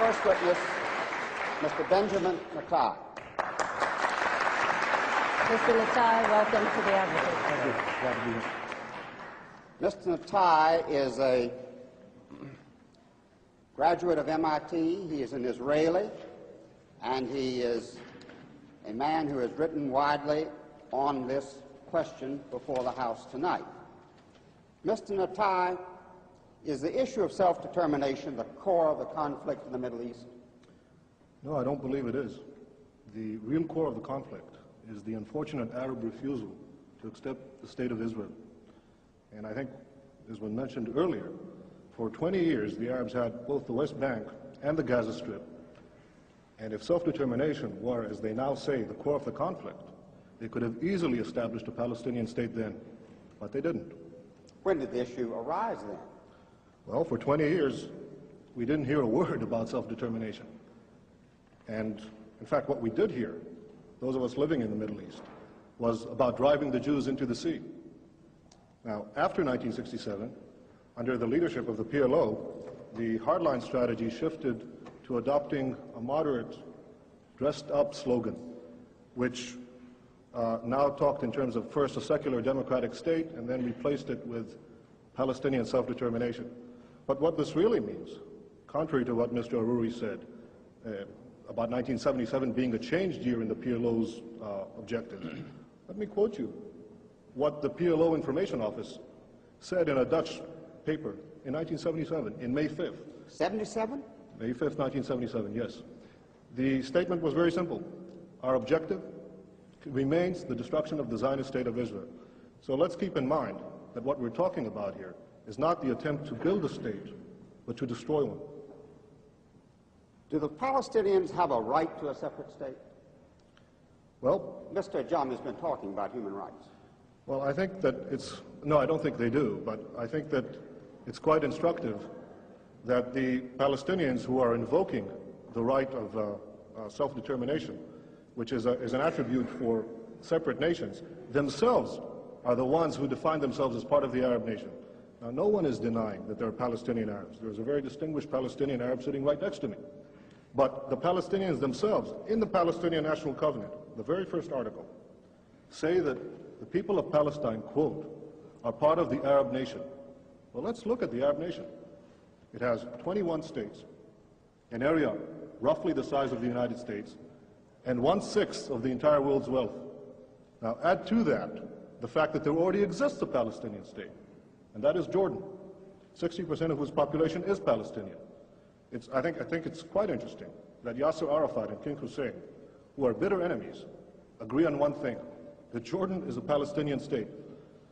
first witness, Mr. Benjamin Natai. Mr. Natai, welcome to the Advocate. Mr. Natai is a graduate of MIT. He is an Israeli, and he is a man who has written widely on this question before the House tonight. Mr. Natai, is the issue of self-determination the core of the conflict in the Middle East? No, I don't believe it is. The real core of the conflict is the unfortunate Arab refusal to accept the state of Israel. And I think, as was mentioned earlier, for 20 years the Arabs had both the West Bank and the Gaza Strip. And if self-determination were, as they now say, the core of the conflict, they could have easily established a Palestinian state then, but they didn't. When did the issue arise then? Well, for 20 years, we didn't hear a word about self-determination. And, in fact, what we did hear, those of us living in the Middle East, was about driving the Jews into the sea. Now, after 1967, under the leadership of the PLO, the hardline strategy shifted to adopting a moderate, dressed-up slogan, which now talked in terms of first a secular democratic state and then replaced it with Palestinian self-determination. But what this really means, contrary to what Mr. Aruri said, about 1977 being a changed year in the PLO's objective, let me quote you what the PLO Information Office said in a Dutch paper in 1977, in May 5th. 77? May 5th, 1977, yes. The statement was very simple. Our objective remains the destruction of the Zionist state of Israel. So let's keep in mind that what we're talking about here is not the attempt to build a state, but to destroy one. Do the Palestinians have a right to a separate state? Well, Mr. Ajami has been talking about human rights. well, I think that no, I don't think they do, but I think that it's quite instructive that the Palestinians who are invoking the right of self-determination, which is an attribute for separate nations, themselves are the ones who define themselves as part of the Arab nation. Now, no one is denying that there are Palestinian Arabs. There's a very distinguished Palestinian Arab sitting right next to me. But the Palestinians themselves, in the Palestinian National Covenant, the very first article, say that the people of Palestine, quote, are part of the Arab nation. Well, let's look at the Arab nation. It has 21 states, an area roughly the size of the United States, and 1/6 of the entire world's wealth. Now, add to that the fact that there already exists a Palestinian state, and that is Jordan, 60% of whose population is Palestinian. I think it's quite interesting that Yasser Arafat and King Hussein, who are bitter enemies, agree on one thing, that Jordan is a Palestinian state.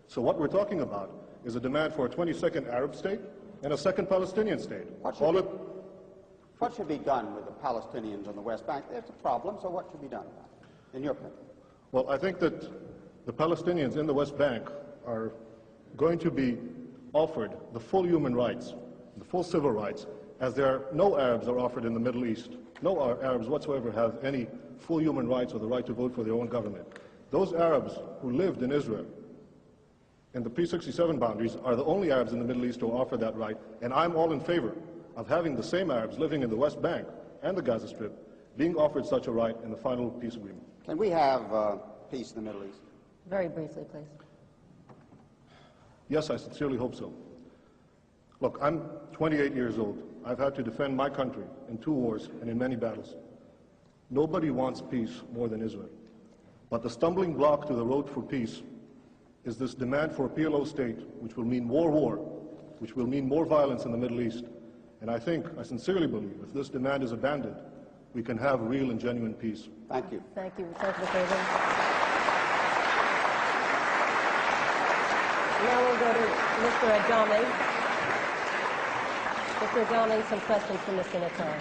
So what we're talking about is a demand for a 22nd Arab state and a second Palestinian state. What should be done with the Palestinians on the West Bank? There's a problem, so what should be done about it, in your opinion? Well, I think that the Palestinians in the West Bank are going to be offered the full human rights, the full civil rights, as no Arabs are offered in the Middle East. No Arabs whatsoever have any full human rights or the right to vote for their own government. Those Arabs who lived in Israel in the pre-67 boundaries are the only Arabs in the Middle East who offer that right, and I'm all in favor of having the same Arabs living in the West Bank and the Gaza Strip being offered such a right in the final peace agreement. Can we have peace in the Middle East? Very briefly, please. Yes, I sincerely hope so. Look, I'm 28 years old. I've had to defend my country in 2 wars and in many battles. Nobody wants peace more than Israel. But the stumbling block to the road for peace is this demand for a PLO state, which will mean more war, which will mean more violence in the Middle East. And I sincerely believe, if this demand is abandoned, we can have real and genuine peace. Thank you. Thank you. Thank you, Mr. President. Now we'll go to Mr. Ajami. Mr. Ajami, some questions from Mr. Natai.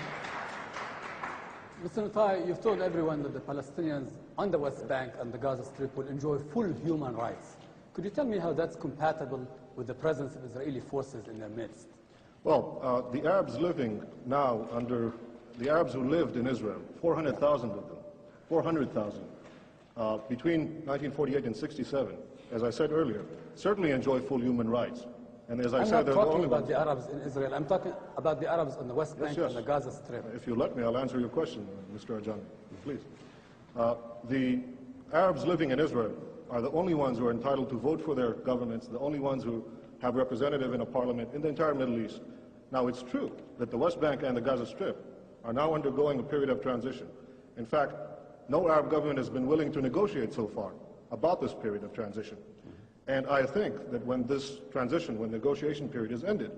Mr. Natai, you've told everyone that the Palestinians on the West Bank and the Gaza Strip will enjoy full human rights. Could you tell me how that's compatible with the presence of Israeli forces in their midst? Well, the Arabs living now under the Arabs who lived in Israel, 400,000 of them, 400,000, between 1948 and 67, as I said earlier, certainly enjoy full human rights. And as I I'm said, not they're the talking only about ones. the Arabs in Israel. I'm talking about the Arabs on the West Yes, Bank yes. and the Gaza Strip. If you let me, I'll answer your question, Mr. Ajami, please. The Arabs living in Israel are the only ones who are entitled to vote for their governments, the only ones who have representative in a parliament in the entire Middle East. Now, it's true that the West Bank and the Gaza Strip are now undergoing a period of transition. In fact, no Arab government has been willing to negotiate so far about this period of transition. And I think that when this transition, when the negotiation period is ended,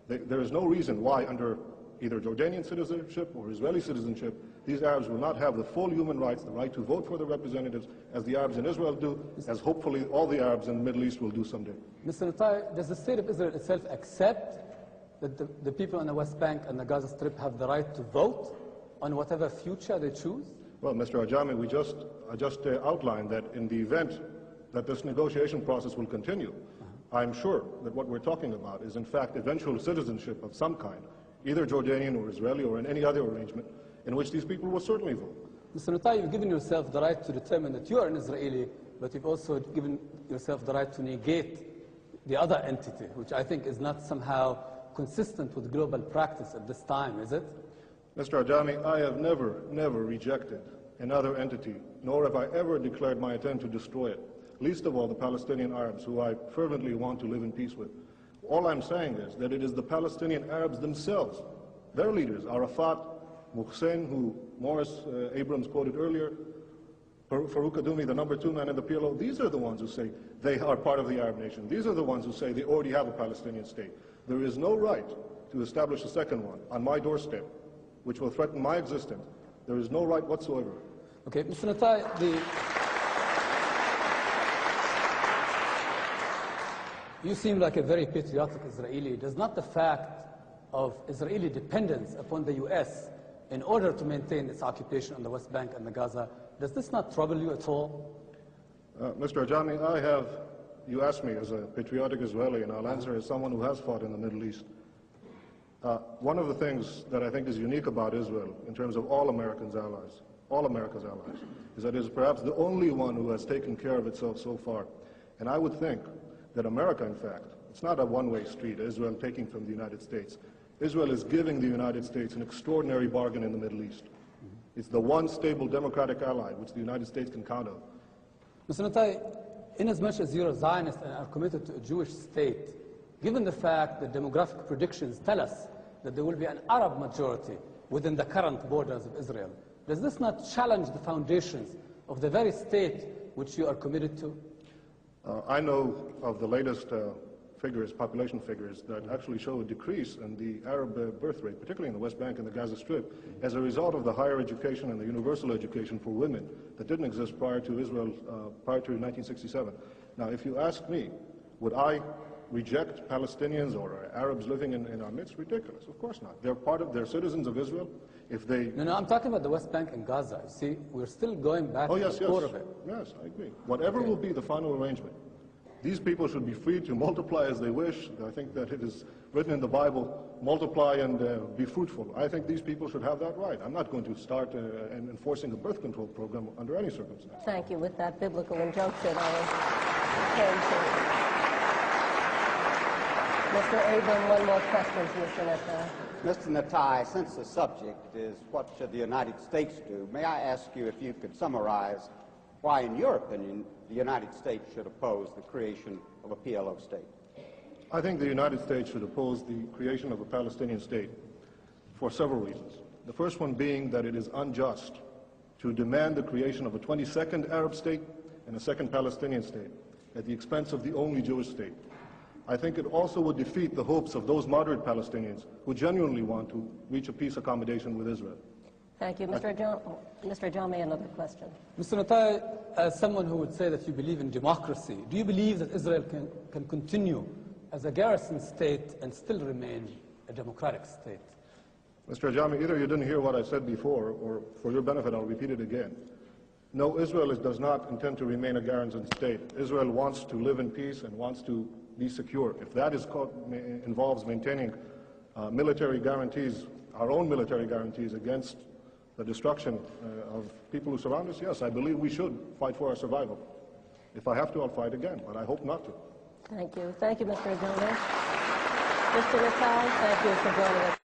there is no reason why under either Jordanian citizenship or Israeli citizenship, these Arabs will not have the full human rights, the right to vote for their representatives, as the Arabs in Israel do, as hopefully all the Arabs in the Middle East will do someday. Mr. Netanyahu, does the state of Israel itself accept that the people on the West Bank and the Gaza Strip have the right to vote on whatever future they choose? Well, Mr. Ajami, I just outlined that in the event that this negotiation process will continue, I'm sure that what we're talking about is in fact eventual citizenship of some kind, either Jordanian or Israeli or in any other arrangement in which these people will certainly vote. Mr. Netanyahu, you've given yourself the right to determine that you are an Israeli, but you've also given yourself the right to negate the other entity, which I think is not somehow consistent with global practice at this time, is it? Mr. Ajami, I have never rejected another entity, nor have I ever declared my intent to destroy it, least of all the Palestinian Arabs, who I fervently want to live in peace with. All I'm saying is that it is the Palestinian Arabs themselves, their leaders, Arafat, Muhsin, who Morris Abrams quoted earlier, Farouk Kaddoumi, the number 2 man in the PLO, these are the ones who say they are part of the Arab nation. These are the ones who say they already have a Palestinian state. There is no right to establish a second one on my doorstep, which will threaten my existence. There is no right whatsoever. Okay, Mr. Netanyahu, you seem like a very patriotic Israeli. Does not the fact of Israeli dependence upon the U.S. in order to maintain its occupation on the West Bank and the Gaza, does this not trouble you at all? Mr. Ajami, you asked me as a patriotic Israeli, and I'll answer as someone who has fought in the Middle East. One of the things that I think is unique about Israel, in terms of all America's allies, is that it is perhaps the only one who has taken care of itself so far. And I would think that America, in fact, it's not a one-way street, Israel taking from the United States. Israel is giving the United States an extraordinary bargain in the Middle East. It's the one stable democratic ally which the United States can count on. Mr. Netanyahu, inasmuch as you're a Zionist and are committed to a Jewish state, given the fact that demographic predictions tell us that there will be an Arab majority within the current borders of Israel, does this not challenge the foundations of the very state which you are committed to? I know of the latest population figures, that actually show a decrease in the Arab birth rate, particularly in the West Bank and the Gaza Strip, as a result of the higher education and the universal education for women that didn't exist prior to Israel, prior to 1967. Now, if you ask me, would I reject Palestinians or Arabs living in our midst? Ridiculous. Of course not. They're citizens of Israel. If they... No, I'm talking about the West Bank and Gaza. You see, we're still going back to the core of it. Yes, I agree. Whatever will be the final arrangement, these people should be free to multiply as they wish. I think that it is written in the Bible, multiply and be fruitful. I think these people should have that right. I'm not going to start enforcing a birth control program under any circumstance. Thank you. With that biblical injunction, I will turn to Mr. Abram. One more question to Mr. Netanyahu. Mr. Netanyahu, since the subject is what should the United States do, may I ask you if you could summarize why, in your opinion, the United States should oppose the creation of a PLO state? I think the United States should oppose the creation of a Palestinian state for several reasons. The first one being that it is unjust to demand the creation of a 22nd Arab state and a second Palestinian state at the expense of the only Jewish state. I think it also would defeat the hopes of those moderate Palestinians who genuinely want to reach a peace accommodation with Israel. Thank you. Mr. Ajami, another question. Mr. Netanyahu, as someone who would say that you believe in democracy, do you believe that Israel can continue as a garrison state and still remain a democratic state? Mr. Ajami, either you didn't hear what I said before, or for your benefit, I'll repeat it again. No, Israel does not intend to remain a garrison state. Israel wants to live in peace and wants to be secure. If that involves maintaining military guarantees, our own military guarantees against the destruction of people who surround us, yes, I believe we should fight for our survival. If I have to, I'll fight again, but I hope not to. Thank you. Thank you, Mr. Ajami. Mr. Natal, thank you for joining us.